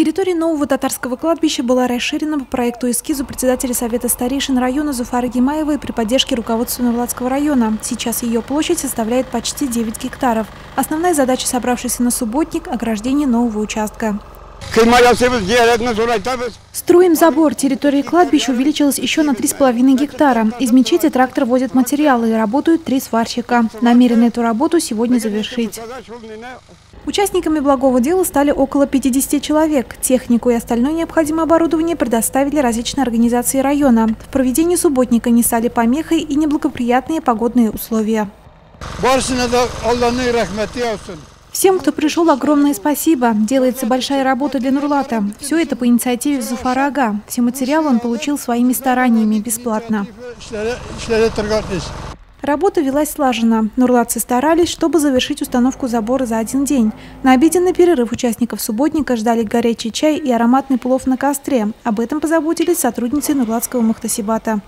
Территория нового татарского кладбища была расширена по проекту-эскизу председателя Совета старейшин района Зуфары Гимаевой при поддержке руководства Нурладского района. Сейчас ее площадь составляет почти 9 гектаров. Основная задача собравшейся на субботник – ограждение нового участка. Строим забор. Территория кладбища увеличилась еще на 3,5 гектара. Из мечети трактор возит материалы и работают 3 сварщика. Намерены эту работу сегодня завершить. Участниками благого дела стали около 50 человек. Технику и остальное необходимое оборудование предоставили различные организации района. В проведении субботника не стали помехой и неблагоприятные погодные условия. Всем, кто пришел, огромное спасибо. Делается большая работа для Нурлата. Все это по инициативе Зуфара ага. Все материалы он получил своими стараниями, бесплатно. Работа велась слаженно. Нурлатцы старались, чтобы завершить установку забора за один день. На обеденный перерыв участников субботника ждали горячий чай и ароматный плов на костре. Об этом позаботились сотрудницы Нурлатского мухтасибата.